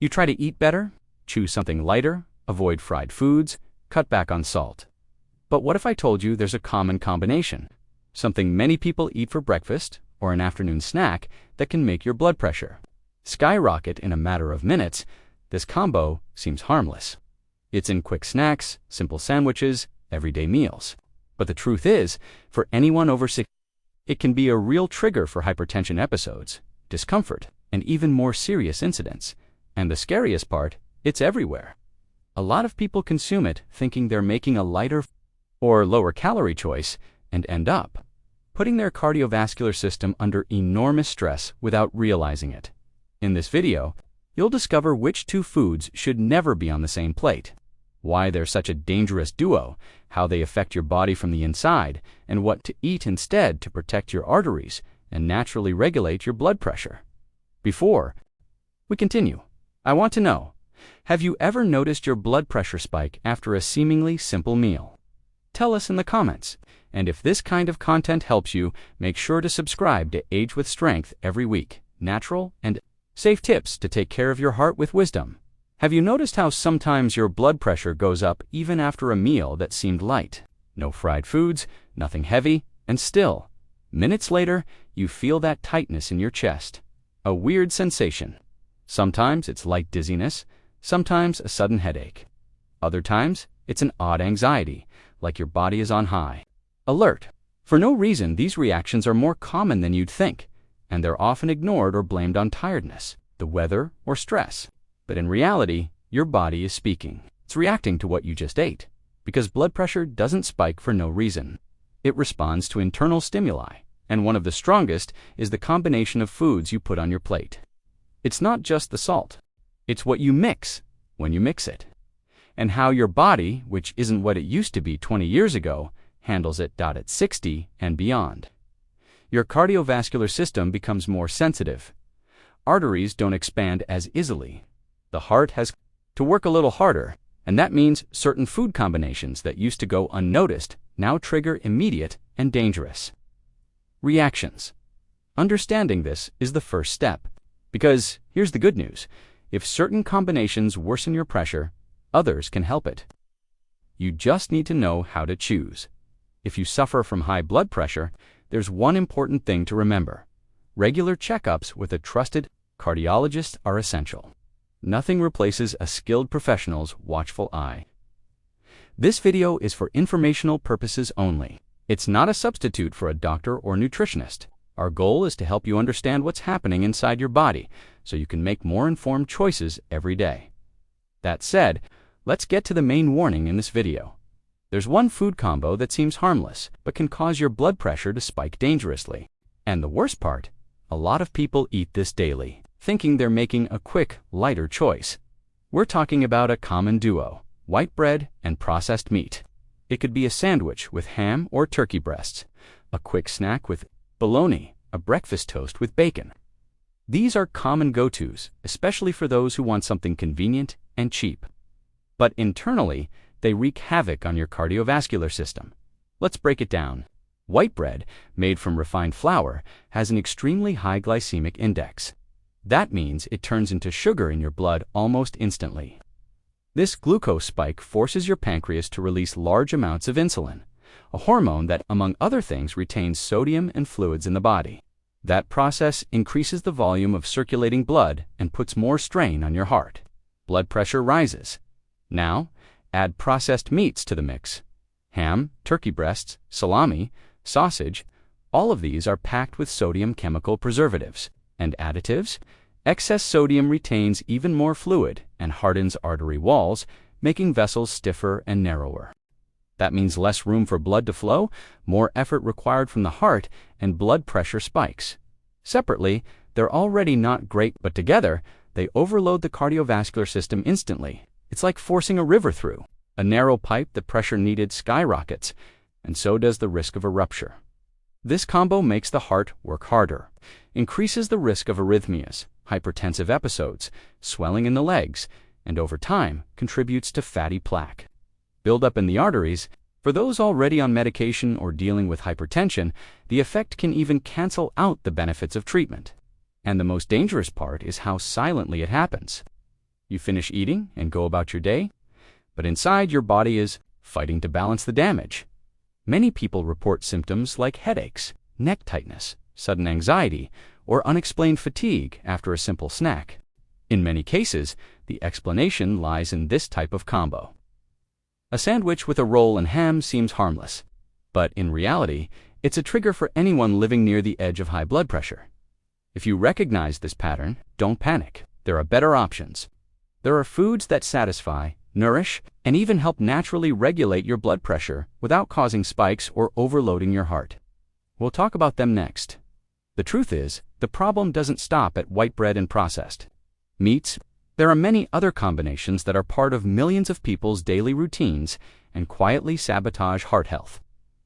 You try to eat better, choose something lighter, avoid fried foods, cut back on salt. But what if I told you there's a common combination? Something many people eat for breakfast or an afternoon snack that can make your blood pressure skyrocket in a matter of minutes. This combo seems harmless. It's in quick snacks, simple sandwiches, everyday meals. But the truth is, for anyone over 60, it can be a real trigger for hypertension episodes, discomfort, and even more serious incidents. And the scariest part, it's everywhere. A lot of people consume it thinking they're making a lighter or lower calorie choice and end up putting their cardiovascular system under enormous stress without realizing it. In this video, you'll discover which two foods should never be on the same plate, why they're such a dangerous duo, how they affect your body from the inside, and what to eat instead to protect your arteries and naturally regulate your blood pressure. Before we continue, I want to know, have you ever noticed your blood pressure spike after a seemingly simple meal? Tell us in the comments. And if this kind of content helps you, make sure to subscribe to Age with Strength every week. Natural and safe tips to take care of your heart with wisdom. Have you noticed how sometimes your blood pressure goes up even after a meal that seemed light? No fried foods, nothing heavy, and still, minutes later, you feel that tightness in your chest. A weird sensation. Sometimes it's light dizziness, sometimes a sudden headache. Other times, it's an odd anxiety, like your body is on high alert. For no reason, these reactions are more common than you'd think, and they're often ignored or blamed on tiredness, the weather, or stress. But in reality, your body is speaking. It's reacting to what you just ate, because blood pressure doesn't spike for no reason. It responds to internal stimuli, and one of the strongest is the combination of foods you put on your plate. It's not just the salt. It's what you mix when you mix it, and how your body, which isn't what it used to be 20 years ago, handles it at 60 and beyond. Your cardiovascular system becomes more sensitive. Arteries don't expand as easily. The heart has to work a little harder, and that means certain food combinations that used to go unnoticed now trigger immediate and dangerous reactions. Understanding this is the first step, because here's the good news. If certain combinations worsen your pressure, others can help it. You just need to know how to choose. If you suffer from high blood pressure, there's one important thing to remember. Regular checkups with a trusted cardiologist are essential. Nothing replaces a skilled professional's watchful eye. This video is for informational purposes only. It's not a substitute for a doctor or nutritionist. Our goal is to help you understand what's happening inside your body so you can make more informed choices every day. That said, let's get to the main warning in this video. There's one food combo that seems harmless, but can cause your blood pressure to spike dangerously. And the worst part, a lot of people eat this daily, thinking they're making a quick, lighter choice. We're talking about a common duo, white bread and processed meat. It could be a sandwich with ham or turkey breasts, a quick snack with bologna, a breakfast toast with bacon. These are common go-tos, especially for those who want something convenient and cheap. But internally, they wreak havoc on your cardiovascular system. Let's break it down. White bread, made from refined flour, has an extremely high glycemic index. That means it turns into sugar in your blood almost instantly. This glucose spike forces your pancreas to release large amounts of insulin, a hormone that, among other things, retains sodium and fluids in the body. That process increases the volume of circulating blood and puts more strain on your heart. Blood pressure rises. Now, add processed meats to the mix. Ham, turkey breasts, salami, sausage, all of these are packed with sodium chemical preservatives and additives. Excess sodium retains even more fluid and hardens artery walls, making vessels stiffer and narrower. That means less room for blood to flow, more effort required from the heart, and blood pressure spikes. Separately, they're already not great, but together, they overload the cardiovascular system instantly. It's like forcing a river through a narrow pipe. The pressure needed skyrockets, and so does the risk of a rupture. This combo makes the heart work harder, increases the risk of arrhythmias, hypertensive episodes, swelling in the legs, and over time contributes to fatty plaque buildup in the arteries. For those already on medication or dealing with hypertension, the effect can even cancel out the benefits of treatment. And the most dangerous part is how silently it happens. You finish eating and go about your day, but inside your body is fighting to balance the damage. Many people report symptoms like headaches, neck tightness, sudden anxiety, or unexplained fatigue after a simple snack. In many cases, the explanation lies in this type of combo. A sandwich with a roll and ham seems harmless, but in reality, it's a trigger for anyone living near the edge of high blood pressure. If you recognize this pattern, don't panic. There are better options. There are foods that satisfy, nourish, and even help naturally regulate your blood pressure without causing spikes or overloading your heart. We'll talk about them next. The truth is, the problem doesn't stop at white bread and processed meats. There are many other combinations that are part of millions of people's daily routines and quietly sabotage heart health.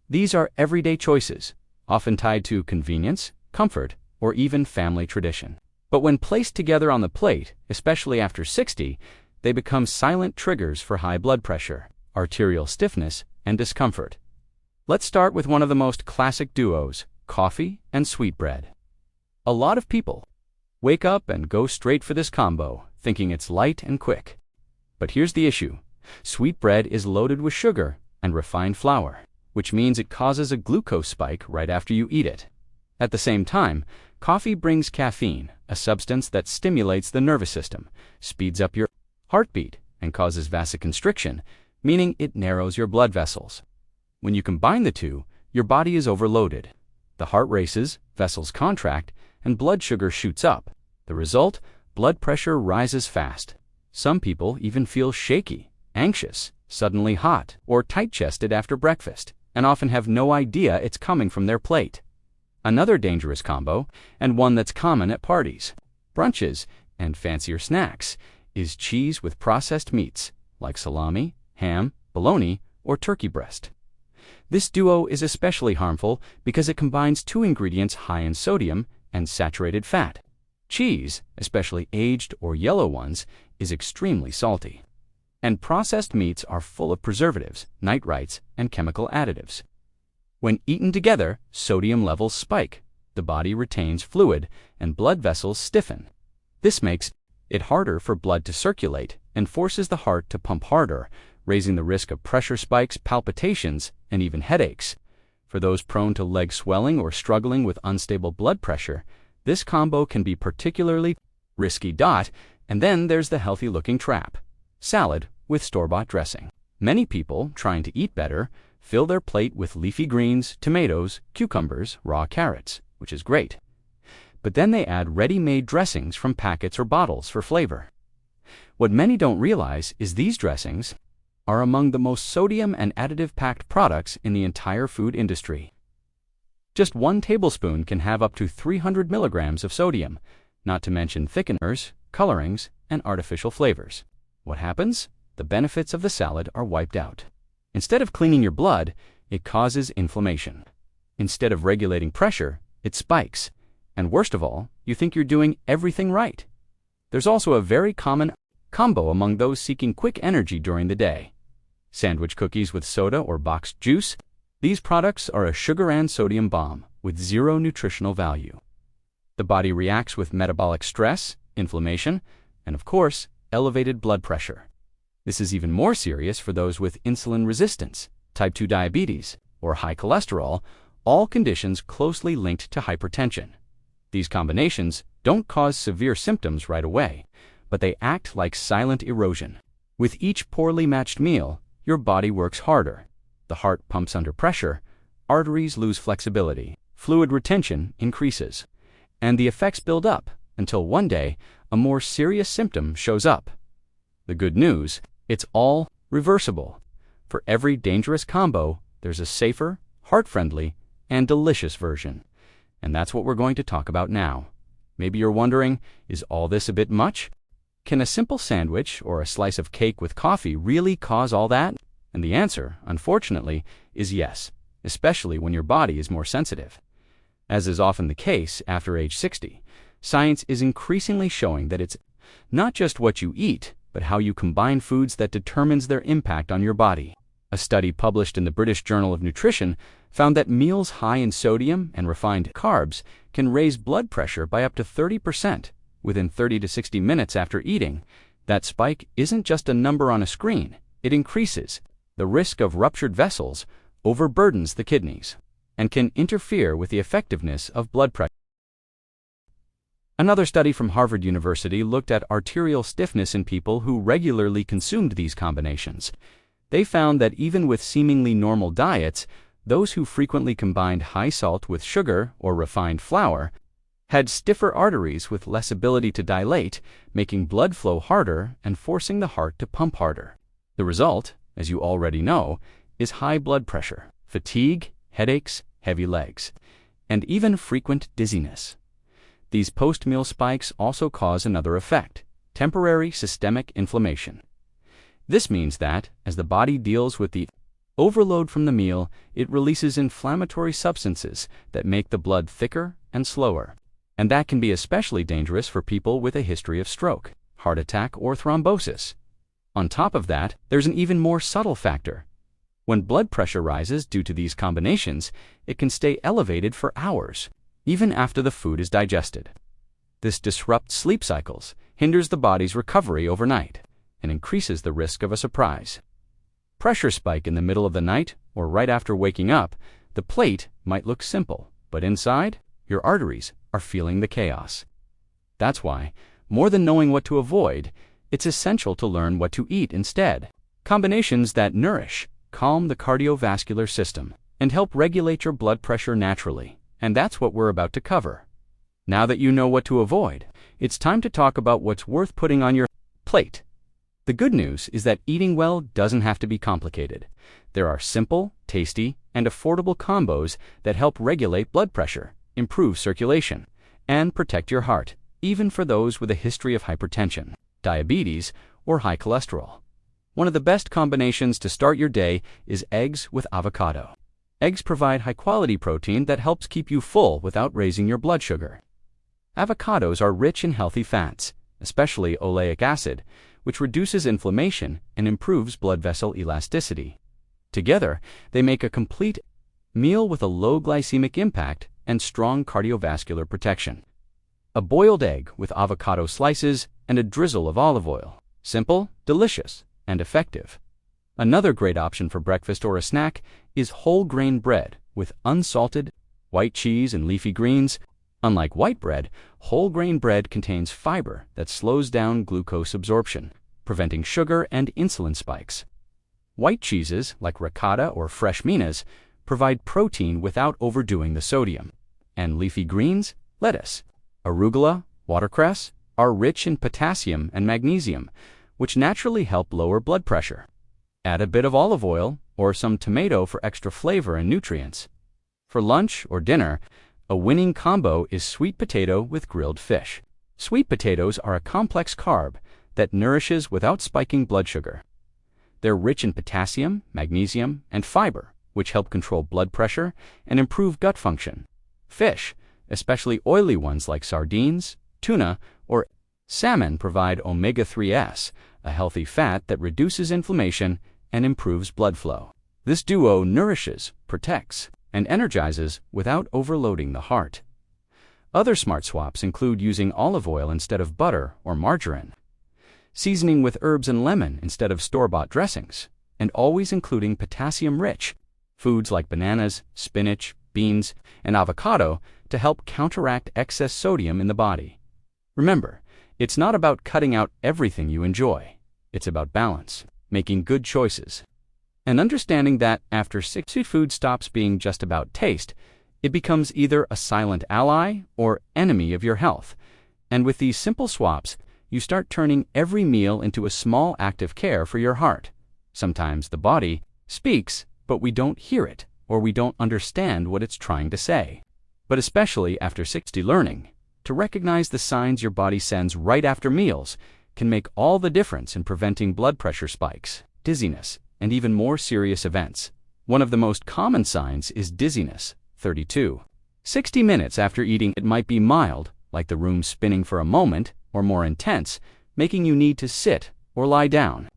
These are everyday choices, often tied to convenience, comfort, or even family tradition. But when placed together on the plate, especially after 60, they become silent triggers for high blood pressure, arterial stiffness, and discomfort. Let's start with one of the most classic duos, coffee and sweetbread. A lot of people wake up and go straight for this combo, thinking it's light and quick. But here's the issue. Sweetbread is loaded with sugar and refined flour, which means it causes a glucose spike right after you eat it. At the same time, coffee brings caffeine, a substance that stimulates the nervous system, speeds up your heartbeat, and causes vasoconstriction, meaning it narrows your blood vessels. When you combine the two, your body is overloaded. The heart races, vessels contract, and blood sugar shoots up. The result? Blood pressure rises fast. Some people even feel shaky, anxious, suddenly hot, or tight-chested after breakfast, and often have no idea it's coming from their plate. Another dangerous combo, and one that's common at parties, brunches, and fancier snacks, is cheese with processed meats, like salami, ham, bologna, or turkey breast. This duo is especially harmful because it combines two ingredients high in sodium and saturated fat. Cheese, especially aged or yellow ones, is extremely salty. And processed meats are full of preservatives, nitrites, and chemical additives. When eaten together, sodium levels spike, the body retains fluid, and blood vessels stiffen. This makes it harder for blood to circulate and forces the heart to pump harder, raising the risk of pressure spikes, palpitations, and even headaches. For those prone to leg swelling or struggling with unstable blood pressure, this combo can be particularly risky. And then there's the healthy-looking trap: salad with store-bought dressing. Many people, trying to eat better, fill their plate with leafy greens, tomatoes, cucumbers, raw carrots, which is great. But then they add ready-made dressings from packets or bottles for flavor. What many don't realize is these dressings are among the most sodium and additive-packed products in the entire food industry. Just 1 tablespoon can have up to 300 milligrams of sodium, not to mention thickeners, colorings, and artificial flavors. What happens? The benefits of the salad are wiped out. Instead of cleaning your blood, it causes inflammation. Instead of regulating pressure, it spikes. And worst of all, you think you're doing everything right. There's also a very common combo among those seeking quick energy during the day: sandwich cookies with soda or boxed juice. These products are a sugar and sodium bomb with zero nutritional value. The body reacts with metabolic stress, inflammation, and of course, elevated blood pressure. This is even more serious for those with insulin resistance, type 2 diabetes, or high cholesterol, all conditions closely linked to hypertension. These combinations don't cause severe symptoms right away, but they act like silent erosion. With each poorly matched meal, your body works harder. The heart pumps under pressure, arteries lose flexibility, fluid retention increases, and the effects build up until one day a more serious symptom shows up. The good news: it's all reversible. For every dangerous combo, there's a safer, heart-friendly, and delicious version. And that's what we're going to talk about now. Maybe you're wondering, is all this a bit much? Can a simple sandwich or a slice of cake with coffee really cause all that? And the answer, unfortunately, is yes, especially when your body is more sensitive. As is often the case after age 60, science is increasingly showing that it's not just what you eat, but how you combine foods that determines their impact on your body. A study published in the British Journal of Nutrition found that meals high in sodium and refined carbs can raise blood pressure by up to 30% within 30 to 60 minutes after eating, That spike isn't just a number on a screen, it increases the risk of ruptured vessels, overburdens the kidneys, and can interfere with the effectiveness of blood pressure. Another study from Harvard University looked at arterial stiffness in people who regularly consumed these combinations. They found that even with seemingly normal diets, those who frequently combined high salt with sugar or refined flour had stiffer arteries with less ability to dilate, making blood flow harder and forcing the heart to pump harder. The result, as you already know, is high blood pressure, fatigue, headaches, heavy legs, and even frequent dizziness. These post-meal spikes also cause another effect: temporary systemic inflammation. This means that, as the body deals with the overload from the meal, it releases inflammatory substances that make the blood thicker and slower. And that can be especially dangerous for people with a history of stroke, heart attack, or thrombosis. On top of that, there's an even more subtle factor. When blood pressure rises due to these combinations, it can stay elevated for hours, even after the food is digested. This disrupts sleep cycles, hinders the body's recovery overnight, and increases the risk of a surprise pressure spike in the middle of the night or right after waking up. The plate might look simple, but inside, your arteries are feeling the chaos. That's why, more than knowing what to avoid, it's essential to learn what to eat instead. Combinations that nourish, calm the cardiovascular system, and help regulate your blood pressure naturally. And that's what we're about to cover. Now that you know what to avoid, it's time to talk about what's worth putting on your plate. The good news is that eating well doesn't have to be complicated. There are simple, tasty, and affordable combos that help regulate blood pressure, improve circulation, and protect your heart, even for those with a history of hypertension, diabetes, or high cholesterol. One of the best combinations to start your day is eggs with avocado. Eggs provide high-quality protein that helps keep you full without raising your blood sugar. Avocados are rich in healthy fats, especially oleic acid, which reduces inflammation and improves blood vessel elasticity. Together, they make a complete meal with a low glycemic impact and strong cardiovascular protection. A boiled egg with avocado slices and a drizzle of olive oil. Simple, delicious, and effective. Another great option for breakfast or a snack is whole grain bread with unsalted white cheese and leafy greens. Unlike white bread, whole grain bread contains fiber that slows down glucose absorption, preventing sugar and insulin spikes. White cheeses, like ricotta or fresh minas, provide protein without overdoing the sodium. And leafy greens, lettuce, arugula, watercress, are rich in potassium and magnesium, which naturally help lower blood pressure. Add a bit of olive oil or some tomato for extra flavor and nutrients. For lunch or dinner, a winning combo is sweet potato with grilled fish. Sweet potatoes are a complex carb that nourishes without spiking blood sugar. They're rich in potassium, magnesium, and fiber, which help control blood pressure and improve gut function. Fish, especially oily ones like sardines, tuna, or salmon, provide omega-3s, a healthy fat that reduces inflammation and improves blood flow. This duo nourishes, protects, and energizes without overloading the heart. Other smart swaps include using olive oil instead of butter or margarine, seasoning with herbs and lemon instead of store-bought dressings, and always including potassium-rich foods like bananas, spinach, beans, and avocado to help counteract excess sodium in the body. Remember, it's not about cutting out everything you enjoy. It's about balance, making good choices, and understanding that after food stops being just about taste, it becomes either a silent ally or enemy of your health. And with these simple swaps, you start turning every meal into a small act of care for your heart. Sometimes the body speaks, but we don't hear it, or we don't understand what it's trying to say. But especially after 60 learning, to recognize the signs your body sends right after meals can make all the difference in preventing blood pressure spikes, dizziness, and even more serious events. One of the most common signs is dizziness, 32. 60 minutes after eating, it might be mild, like the room spinning for a moment, or more intense, making you need to sit or lie down.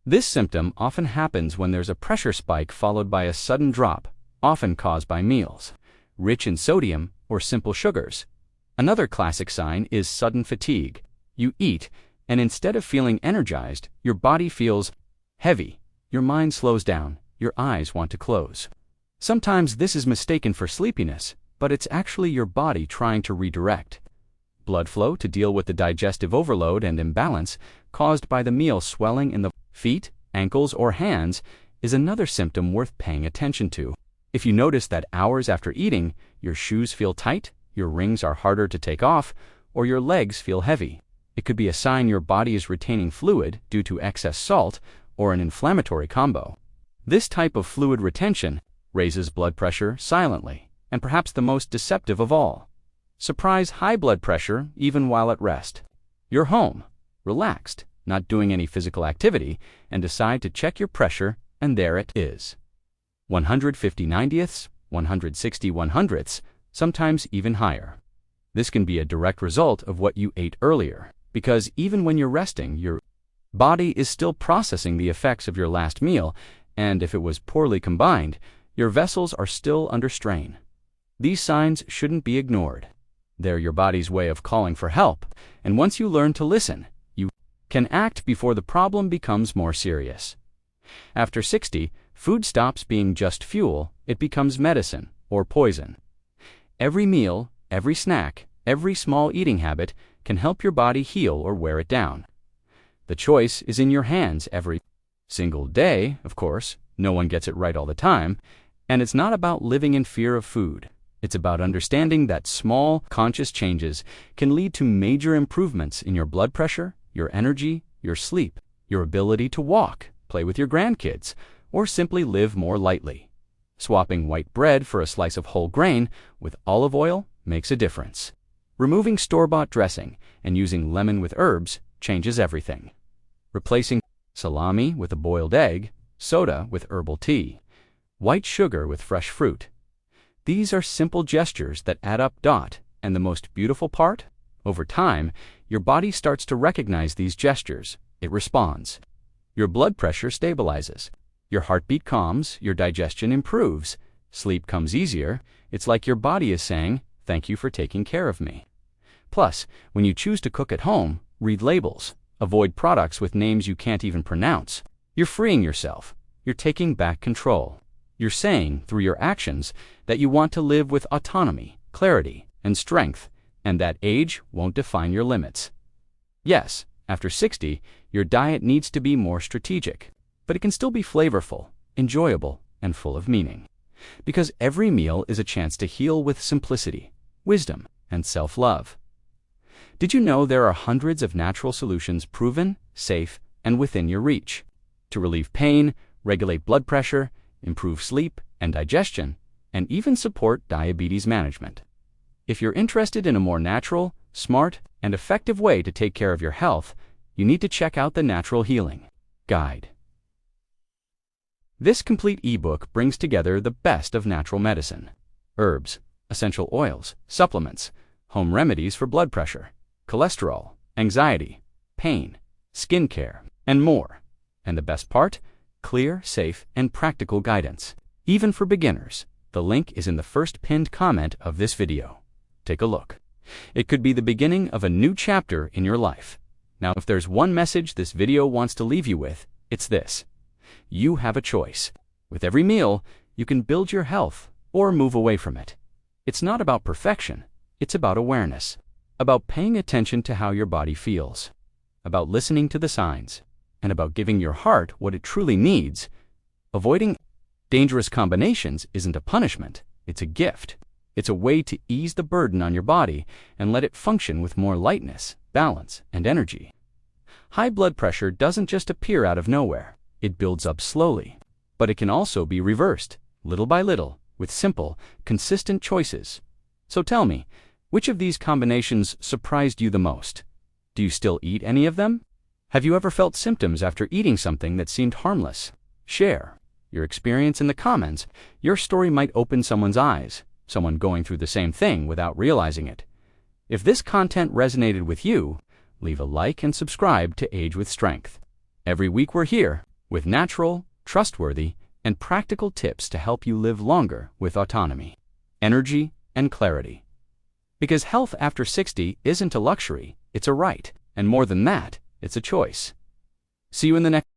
This symptom often happens when there's a pressure spike followed by a sudden drop, often caused by meals rich in sodium or simple sugars. Another classic sign is sudden fatigue. You eat, And instead of feeling energized, your body feels heavy, your mind slows down, your eyes want to close. Sometimes this is mistaken for sleepiness, but it's actually your body trying to redirect blood flow to deal with the digestive overload and imbalance caused by the meal. Swelling in the feet, ankles, or hands is another symptom worth paying attention to. If you notice that hours after eating, your shoes feel tight, your rings are harder to take off, or your legs feel heavy, it could be a sign your body is retaining fluid due to excess salt or an inflammatory combo. This type of fluid retention raises blood pressure silently, and perhaps the most deceptive of all. Surprise high blood pressure even while at rest. You're home, relaxed, not doing any physical activity, and decide to check your pressure, and there it is. 150/90ths, 160/100ths, sometimes even higher. This can be a direct result of what you ate earlier, because even when you're resting, your body is still processing the effects of your last meal, and if it was poorly combined, your vessels are still under strain. These signs shouldn't be ignored. They're your body's way of calling for help, and once you learn to listen, you can act before the problem becomes more serious. After 60, food stops being just fuel, it becomes medicine or poison. Every meal, every snack, every small eating habit can help your body heal or wear it down. The choice is in your hands every single day, of course. No one gets it right all the time, and it's not about living in fear of food. It's about understanding that small, conscious changes can lead to major improvements in your blood pressure, your energy, your sleep, your ability to walk, play with your grandkids, or simply live more lightly. Swapping white bread for a slice of whole grain with olive oil makes a difference. Removing store-bought dressing and using lemon with herbs changes everything. Replacing salami with a boiled egg, soda with herbal tea, white sugar with fresh fruit. These are simple gestures that add up. And the most beautiful part? Over time, your body starts to recognize these gestures. It responds. Your blood pressure stabilizes. Your heartbeat calms. Your digestion improves. Sleep comes easier. It's like your body is saying, "Thank you for taking care of me." Plus, when you choose to cook at home, read labels. Avoid products with names you can't even pronounce. You're freeing yourself. You're taking back control. You're saying, through your actions, that you want to live with autonomy, clarity, and strength, and that age won't define your limits. Yes, after 60, your diet needs to be more strategic, but it can still be flavorful, enjoyable, and full of meaning. Because every meal is a chance to heal with simplicity, wisdom, and self-love. Did you know there are hundreds of natural solutions proven, safe, and within your reach to relieve pain, regulate blood pressure, improve sleep and digestion, and even support diabetes management? If you're interested in a more natural, smart, and effective way to take care of your health, you need to check out the Natural Healing Guide. This complete ebook brings together the best of natural medicine: herbs, essential oils, supplements, home remedies for blood pressure, cholesterol, anxiety, pain, skincare, and more. And the best part? Clear, safe, and practical guidance, even for beginners. The link is in the first pinned comment of this video. Take a look. It could be the beginning of a new chapter in your life. Now, if there's one message this video wants to leave you with, it's this: you have a choice. With every meal, you can build your health or move away from it. It's not about perfection. It's about awareness, about paying attention to how your body feels, about listening to the signs, and about giving your heart what it truly needs. Avoiding dangerous combinations isn't a punishment, it's a gift. It's a way to ease the burden on your body and let it function with more lightness, balance, and energy. High blood pressure doesn't just appear out of nowhere. It builds up slowly. But it can also be reversed, little by little, with simple, consistent choices. So tell me, which of these combinations surprised you the most? Do you still eat any of them? Have you ever felt symptoms after eating something that seemed harmless? Share your experience in the comments. Your story might open someone's eyes, someone going through the same thing without realizing it. If this content resonated with you, leave a like and subscribe to Age with Strength. Every week we're here with natural, trustworthy, and practical tips to help you live longer with autonomy, energy, and clarity. Because health after 60 isn't a luxury, it's a right. And more than that, It's a choice. See you in the next